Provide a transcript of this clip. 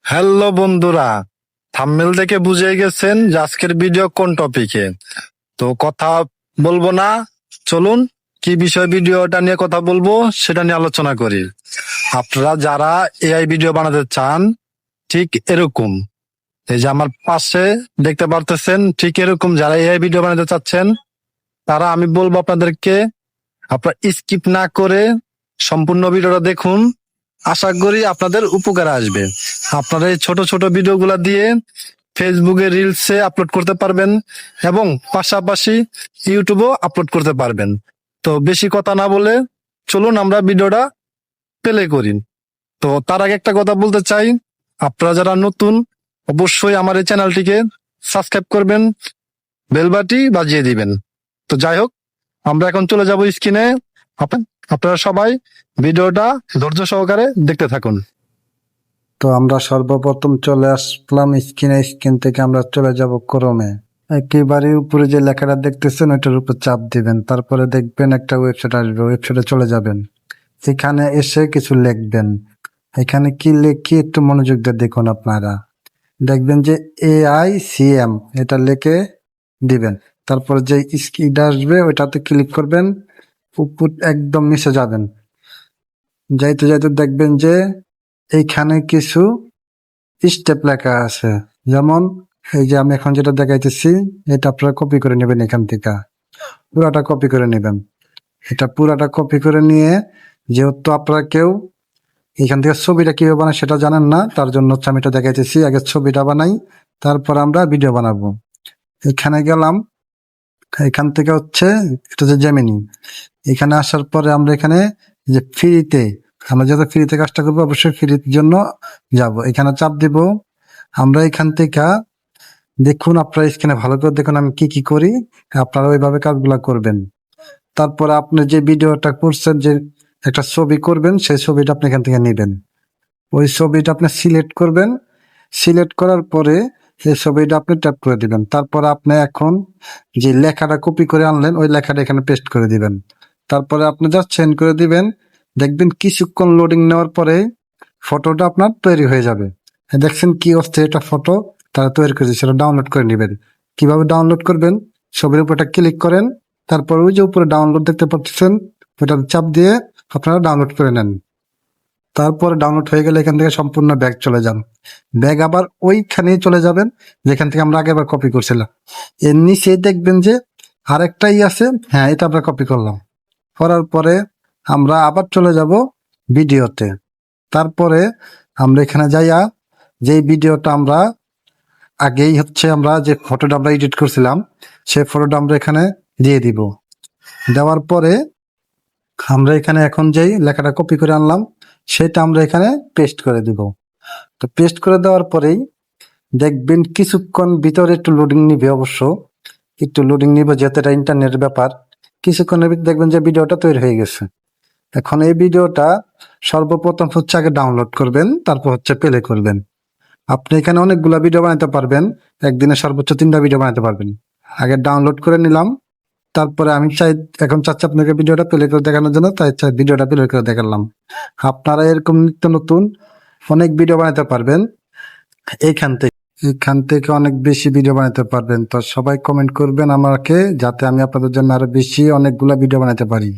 Hello বন্ধুরা, thumbnail দেখে বুঝে গেছেন যে আজকের ভিডিও কোন টপিকে। তো কথা বলবো না, চলুন কি বিষয় ভিডিওটা নিয়ে কথা বলবো সেটা নিয়ে আলোচনা করি। আপনারা যারা এআই ভিডিও বানাতে চান, ঠিক এরকম এই যে আমার পাশে দেখতে পারতেছেন, ঠিক এরকম যারা এআই ভিডিও বানাতে চাচ্ছেন, তারা আমি বলবো আপনাদেরকে আপনারা স্কিপ না করে সম্পূর্ণ ভিডিওটা দেখুন। আশা করি আপনাদের উপকার আসবে। আপনারা এই ছোট ছোট ভিডিওগুলা দিয়ে ফেসবুকে রিলসে আপলোড করতে পারবেন এবং পাশাপাশি ইউটিউবেও আপলোড করতে পারবেন। তো বেশি কথা না বলে চলুন আমরা ভিডিওটা প্লে করি। তো তার আগে একটা কথা বলতে চাই, আপনারা যারা নতুন অবশ্যই আমার এই চ্যানেলটিকে সাবস্ক্রাইব করবেন, বেলবাটি বাজিয়ে দিবেন। তো যাই হোক, আমরা এখন চলে যাব স্ক্রিনে। আপনারা সবাই ভিডিওটা ধৈর্য সহকারে দেখতে থাকুন। তো আমরা সর্বপ্রথম চলে আসলাম স্ক্রিন থেকে আমরা চলে যাব ক্রোমে। একেবারে উপরে যে লেখাটা দেখতেছেন ওইটার উপর চাপ দিবেন, তারপরে দেখবেন একটা ওয়েবসাইট আসবে, ওয়েবসাইটে চলে যাবেন। এখানে এসে কিছু লিখবেন। এখানে কি লিখি একটু মনোযোগ দিয়ে দেখুন। আপনারা দেখবেন যে AICM এটা লিখে দিবেন। তারপরে যে স্ক্রিন আসবে ওইটাতে ক্লিক করবেন, উপর একদম নিচে যাবেন। যাইতে যাইতে দেখবেন যে এইখানে কিছু স্টেপ লেখা আছে। যেমন এই যে আমি এখন যেটা দেখাইতেছি, এটা আপনারা কপি করে নেবেন। এখান থেকে পুরাটা কপি করে নেবেন। এটা পুরাটা কপি করে নিয়ে, যেহেতু আপনারা কেউ এখান থেকে ছবিটা কিভাবে বানায় সেটা জানেন না, তার জন্য হচ্ছে আমি এটা দেখাইতেছি। আগে ছবিটা বানাই, তারপর আমরা ভিডিও বানাবো। এখানে গেলাম, এখান থেকে হচ্ছে এটা যে জেমিনি। এখানে আসার পরে আমরা এখানে যে ফ্রিতে, আমরা যাতে ফ্রিতে কাজটা করবো অবশ্যই ফ্রির জন্য যাব। এখানে চাপ দিব। আমরা এখান থেকে দেখুন, আপনারা স্ক্রিনে ভালো করে দেখুন আমি কি কি করি, আপনারা ওইভাবে কাজগুলা করবেন। তারপরে আপনি যে ভিডিওটা করছেন, যে একটা ছবি করবেন, সেই ছবিটা আপনি এখান থেকে নেবেন। ওই ছবিটা আপনি সিলেক্ট করবেন। সিলেক্ট করার পরে সেই ছবিটা আপনি ট্যাপ করে দিবেন। তারপর আপনি এখন যে লেখাটা কপি করে আনলেন ওই লেখাটা এখানে পেস্ট করে দিবেন। তারপরে আপনি জাস্ট সেন্ড করে দিবেন। দেখবেন কিছুক্ষণ লোডিং নেওয়ার পরে ফটোটা আপনার তৈরি হয়ে যাবে। দেখছেন কি অস্থির একটা ফটো তারা তৈরি করেছে, সেটা ডাউনলোড করে নেবেন। কিভাবে ডাউনলোড করবেন, ছবির উপরটা ক্লিক করেন, তারপর ওই যে উপরে ডাউনলোড দেখতে পাচ্ছেন ওইটা চাপ দিয়ে আপনারা ডাউনলোড করে নেন। তারপরে ডাউনলোড হয়ে গেলে এখান থেকে সম্পূর্ণ ব্যাগ চলে যান। ব্যাগ আবার ওইখানেই চলে যাবেন যেখান থেকে আমরা আগেবার কপি করছিলাম। এর নিচে দেখবেন যে আরেকটাই আছে, হ্যাঁ এটা আমরা কপি করলাম। করার পরে আমরা আবার চলে যাব ভিডিওতে। তারপরে আমরা এখানে যাইয়া যেই ভিডিওটা আমরা আগেই হচ্ছে আমরা যে ফটোটা আমরা এডিট করছিলাম সেই ফটোটা আমরা এখানে দিয়ে দিব। দেওয়ার পরে আমরা এখানে এখন যেই লেখাটা কপি করে আনলাম সেটা আমরা এখানে পেস্ট করে দিব। তো পেস্ট করে দেওয়ার পরেই দেখবেন কিছুক্ষণ ভিতরে একটু লোডিং নিবে, অবশ্য একটু লোডিং নিবে যেহেতু এটা ইন্টারনেটের ব্যাপার। কিছুক্ষণের ভিতরে দেখবেন যে ভিডিওটা তৈরি হয়ে গেছে। এখন এই ভিডিওটা সর্বপ্রথম হচ্ছে আগে ডাউনলোড করবেন, তারপর হচ্ছে প্লে করবেন। আপনি এখানে অনেকগুলা ভিডিও বানাতে পারবেন, একদিনে সর্বোচ্চ 3টা ভিডিও বানাতে পারবেন। আগে ডাউনলোড করে নিলাম, তারপরে আমি এখন চাচ্ছি আপনাকে ভিডিওটা প্লে করে দেখানোর জন্য, তাই ভিডিওটা প্লে করে দেখালাম। আপনারা এরকম নিত্য নতুন অনেক ভিডিও বানাতে পারবেন এখান থেকে অনেক বেশি ভিডিও বানাতে পারবেন। তো সবাই কমেন্ট করবেন আমাকে, যাতে আমি আপনাদের জন্য আরো বেশি অনেকগুলা ভিডিও বানাতে পারি।